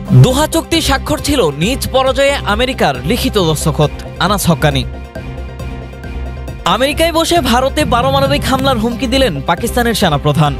দোহা চুক্তি স্বাক্ষর ছিল নিজ পরাজয়ে আমেরিকার লিখিত দস্তখত। আনাস হক্কানি। আমেরিকায় বসে ভারতে পারমাণবিক হামলার হুমকি দিলেন পাকিস্তানের সেনাপ্রধান।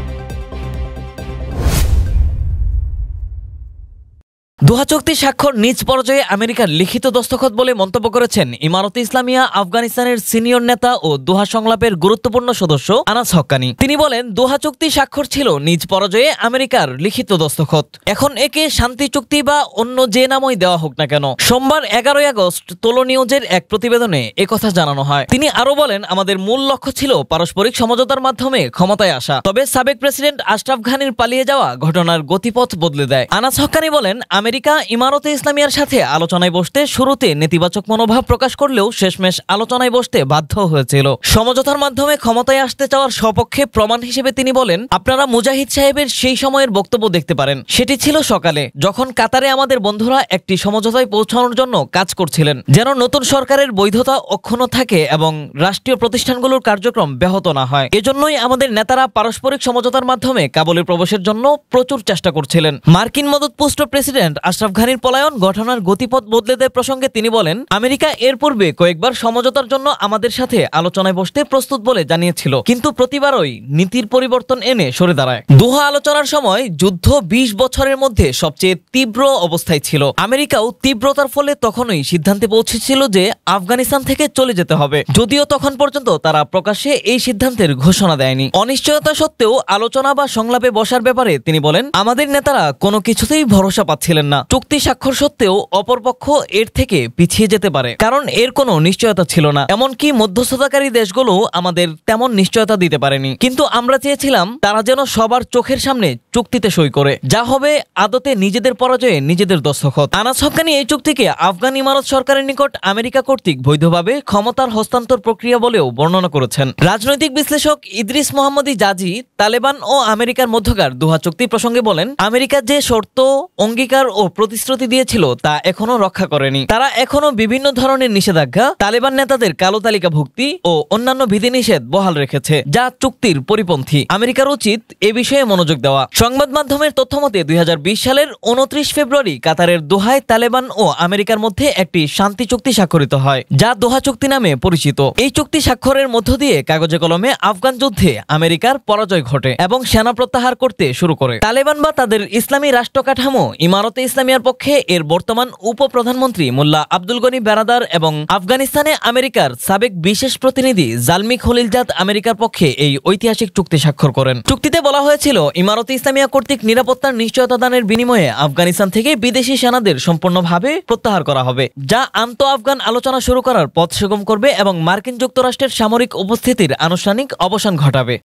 দোহা চুক্তি স্বাক্ষর নিজ পরাজয়ে আমেরিকার লিখিত দস্তখত বলে মন্তব্য করেছেন ইমারতে ইসলামিয়া আফগানিস্তানের সিনিয়র নেতা ও দোহা সংলাপের গুরুত্বপূর্ণ সদস্য আনাস হক্কানি। তিনি বলেন, দোহা চুক্তি স্বাক্ষর ছিল নিজ পরাজয়ে আমেরিকার লিখিত দস্তখত। এখন একে শান্তি চুক্তি বা অন্য যে নামই দেওয়া হোক না কেন। সোমবার 11 আগস্ট তোলো নিউজের এক প্রতিবেদনে একথা জানানো হয়। তিনি আরো বলেন, আমাদের মূল লক্ষ্য ছিল পারস্পরিক সমঝোতার মাধ্যমে ক্ষমতায় আসা। তবে সাবেক প্রেসিডেন্ট আশরাফ ঘানির পালিয়ে যাওয়া ঘটনার গতিপথ বদলে দেয়। আনাস হক্কানি বলেন, আমেরিকা ইমারতে ইসলামিয়ার সাথে আলোচনায় বসতে শুরুতে নেতিবাচক মনোভাব প্রকাশ করলেও শেষমেশ আলোচনায় বসতে বাধ্য হয়েছিল। সমঝোতার মাধ্যমে ক্ষমতায় আসতে চাওয়ার সপক্ষে প্রমাণ হিসেবে তিনি বলেন, আপনারা মুজাহিদ সাহেবের সেই সময়ের বক্তব্য দেখতে পারেন। সেটি ছিল সকালে, যখন কাতারে আমাদের বন্ধুরা একটি সমঝোতায় পৌঁছানোর জন্য কাজ করছিলেন, যেন নতুন সরকারের বৈধতা অক্ষুণ্ণ থাকে এবং রাষ্ট্রীয় প্রতিষ্ঠানগুলোর কার্যক্রম ব্যাহত না হয়। এজন্যই আমাদের নেতারা পারস্পরিক সমঝোতার মাধ্যমে কাবুলে প্রবেশের জন্য প্রচুর চেষ্টা করছিলেন। মার্কিন মদতপুষ্ট প্রেসিডেন্ট আশরাফ ঘানির পলায়ন ঘটনার গতিপথ বদলে দেয় প্রসঙ্গে তিনি বলেন, আমেরিকা এর পূর্বে কয়েকবার সমঝোতার জন্য আমাদের সাথে আলোচনায় বসতে প্রস্তুত বলে জানিয়েছিল, কিন্তু প্রতিবারই নীতির পরিবর্তন এনে সরে দাঁড়ায়। দোহা আলোচনার সময় যুদ্ধ 20 বছরের মধ্যে সবচেয়ে তীব্র অবস্থায় ছিল। আমেরিকাও তীব্রতার ফলে তখনই সিদ্ধান্তে পৌঁছেছিল যে আফগানিস্তান থেকে চলে যেতে হবে, যদিও তখন পর্যন্ত তারা প্রকাশ্যে এই সিদ্ধান্তের ঘোষণা দেয়নি। অনিশ্চয়তা সত্ত্বেও আলোচনা বা সংলাপে বসার ব্যাপারে তিনি বলেন, আমাদের নেতারা কোনো কিছুতেই ভরসা পাচ্ছিলেন না। চুক্তি স্বাক্ষর সত্ত্বেও অপরপক্ষ এর থেকে পিছিয়ে যেতে পারে, কারণ এর কোনো নিশ্চয়তা ছিল না। এমনকি মধ্যস্থতাকারী দেশগুলো আমাদের তেমন নিশ্চয়তা দিতে পারেনি। কিন্তু আমরা চেয়েছিলাম তারা যেন সবার চোখের সামনে চুক্তিতে সই করে, যা হবে আদতে নিজেদের পরাজয়ে নিজেদের দস্তখত। আনাস হক্কানি এই চুক্তিকে আফগান ইমারত সরকারের নিকট আমেরিকা কর্তৃক বৈধভাবে ক্ষমতার হস্তান্তর প্রক্রিয়া বলেও বর্ণনা করেছেন। রাজনৈতিক বিশ্লেষক ইদ্রিস মোহাম্মদী জাজি তালেবান ও আমেরিকার মধ্যকার দোহা চুক্তি প্রসঙ্গে বলেন, আমেরিকা যে শর্ত, অঙ্গীকার ও প্রতিশ্রুতি দিয়েছিল তা এখনো রক্ষা করেনি। তারা এখনো বিভিন্ন ধরনের নিষেধাজ্ঞা, তালেবান নেতাদের কালো তালিকাভুক্তি ও অন্যান্য বিধিনিষেধ বহাল রেখেছে, যা চুক্তির পরিপন্থী। আমেরিকার উচিত এ বিষয়ে মনোযোগ দেওয়া। সংবাদ মাধ্যমের তথ্যমতে 2020 সালের 29 ফেব্রুয়ারি কাতারের দোহায় তালেবান ও আমেরিকার মধ্যে একটি শান্তি চুক্তি স্বাক্ষরিত হয়, যা দোহা চুক্তি নামে পরিচিত। এই চুক্তি স্বাক্ষরের মধ্য দিয়ে কাগজে কলমে আফগান যুদ্ধে আমেরিকার পরাজয় ঘটে এবং সেনা প্রত্যাহার করতে শুরু করে। তালেবান বা তাদের ইসলামী রাষ্ট্র কাঠামো ইমারতে ইসলামিয়ার পক্ষে এর বর্তমান উপপ্রধানমন্ত্রী মোল্লা আব্দুল গনি বেরাদার এবং আফগানিস্তানে আমেরিকার সাবেক বিশেষ প্রতিনিধি জালমি খলিলজাদ আমেরিকার পক্ষে এই ঐতিহাসিক চুক্তি স্বাক্ষর করেন। চুক্তিতে বলা হয়েছিল, ইমারতে ইসলামিয়া কর্তৃক নিরাপত্তার নিশ্চয়তা দানের বিনিময়ে আফগানিস্তান থেকে বিদেশি সেনাদের সম্পূর্ণভাবে প্রত্যাহার করা হবে, যা আন্তঃ আফগান আলোচনা শুরু করার পথ সুগম করবে এবং মার্কিন যুক্তরাষ্ট্রের সামরিক উপস্থিতির আনুষ্ঠানিক অবসান ঘটাবে।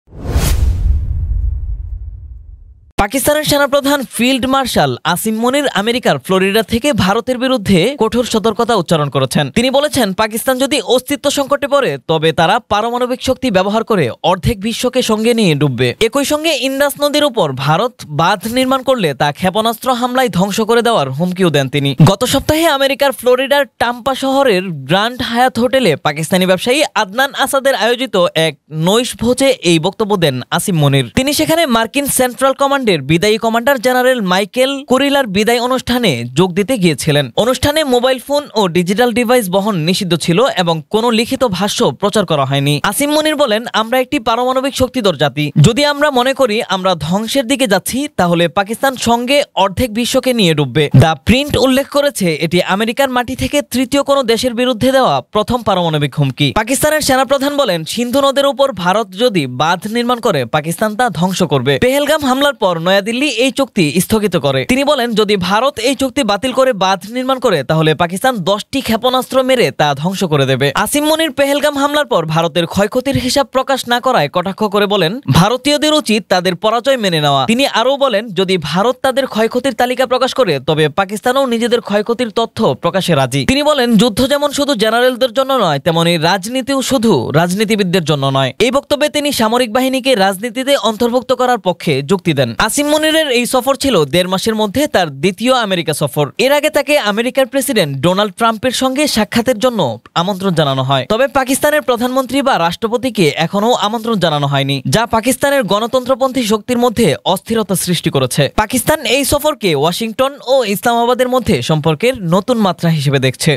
পাকিস্তানের সেনাপ্রধান ফিল্ড মার্শাল আসিম মনির আমেরিকার ফ্লোরিডা থেকে ভারতের বিরুদ্ধে কঠোর সতর্কতা উচ্চারণ করেছেন। তিনি বলেছেন, পাকিস্তান যদি অস্তিত্ব সংকটে পড়ে তবে তারা পারমাণবিক শক্তি ব্যবহার করে অর্ধেক বিশ্বকে সঙ্গে নিয়ে ডুববে। একই সঙ্গে ইন্দাস নদীর উপর ভারত বাঁধ নির্মাণ করলে তা ক্ষেপণাস্ত্র হামলায় ধ্বংস করে দেওয়ার হুমকিও দেন তিনি। গত সপ্তাহে আমেরিকার ফ্লোরিডার টাম্পা শহরের গ্র্যান্ড হায়াত হোটেলে পাকিস্তানি ব্যবসায়ী আদনান আসাদের আয়োজিত এক নৈশ ভোজে এই বক্তব্য দেন আসিম মনির। তিনি সেখানে মার্কিন সেন্ট্রাল কমান্ড বিদায়ী কমান্ডার জেনারেল মাইকেল কুরিলার বিদায় অনুষ্ঠানে যোগ দিতে গিয়েছিলেন। অনুষ্ঠানে মোবাইল ফোন ও ডিজিটাল ডিভাইস বহন নিষিদ্ধ ছিল এবং কোনো লিখিত ভাষ্য প্রচার করা হয়নি। আসিম মনির বলেন, আমরা একটি পারমাণবিক শক্তিধর জাতি। যদি আমরা মনে করি আমরা ধ্বংসের দিকে যাচ্ছি, তাহলে পাকিস্তান সঙ্গে অর্ধেক বিশ্বকে নিয়ে ডুববে। দ্য প্রিন্ট উল্লেখ করেছে, এটি আমেরিকার মাটি থেকে তৃতীয় কোনো দেশের বিরুদ্ধে দেওয়া প্রথম পারমাণবিক হুমকি। পাকিস্তানের সেনাপ্রধান বলেন, সিন্ধু নদের উপর ভারত যদি বাঁধ নির্মাণ করে পাকিস্তান তা ধ্বংস করবে। পেহেলগাম হামলার পর নয়াদিল্লি এই চুক্তি স্থগিত করে। তিনি বলেন, যদি ভারত এই চুক্তি বাতিল করে বাঁধ নির্মাণ করে তাহলে পাকিস্তান 10টি ক্ষেপণাস্ত্র মেরে তা ধ্বংস করে দেবে। আসিম মনির পেহেলগাম হামলার পর ভারতের ক্ষয়ক্ষতির হিসাব প্রকাশ না করায় কটাক্ষ করে বলেন, ভারতীয়দের উচিত তাদের পরাজয় মেনে নেওয়া। তিনি আরও বলেন, যদি ভারত তাদের ক্ষয়ক্ষতির তালিকা প্রকাশ করে তবে পাকিস্তানও নিজেদের ক্ষয়ক্ষতির তথ্য প্রকাশে রাজি। তিনি বলেন, যুদ্ধ যেমন শুধু জেনারেলদের জন্য নয়, তেমনি রাজনীতিও শুধু রাজনীতিবিদদের জন্য নয়। এই বক্তব্যে তিনি সামরিক বাহিনীকে রাজনীতিতে অন্তর্ভুক্ত করার পক্ষে যুক্তি দেন। নাসিম মনিরের এই সফর ছিল ১.৫ মাসের মধ্যে তার দ্বিতীয় আমেরিকা সফর। এর আগে তাকে আমেরিকার প্রেসিডেন্ট ডোনাল্ড ট্রাম্পের সঙ্গে সাক্ষাতের জন্য আমন্ত্রণ জানানো হয়। তবে পাকিস্তানের প্রধানমন্ত্রী বা রাষ্ট্রপতিকে এখনও আমন্ত্রণ জানানো হয়নি, যা পাকিস্তানের গণতন্ত্রপন্থী শক্তির মধ্যে অস্থিরতা সৃষ্টি করেছে। পাকিস্তান এই সফরকে ওয়াশিংটন ও ইসলামাবাদের মধ্যে সম্পর্কের নতুন মাত্রা হিসেবে দেখছে।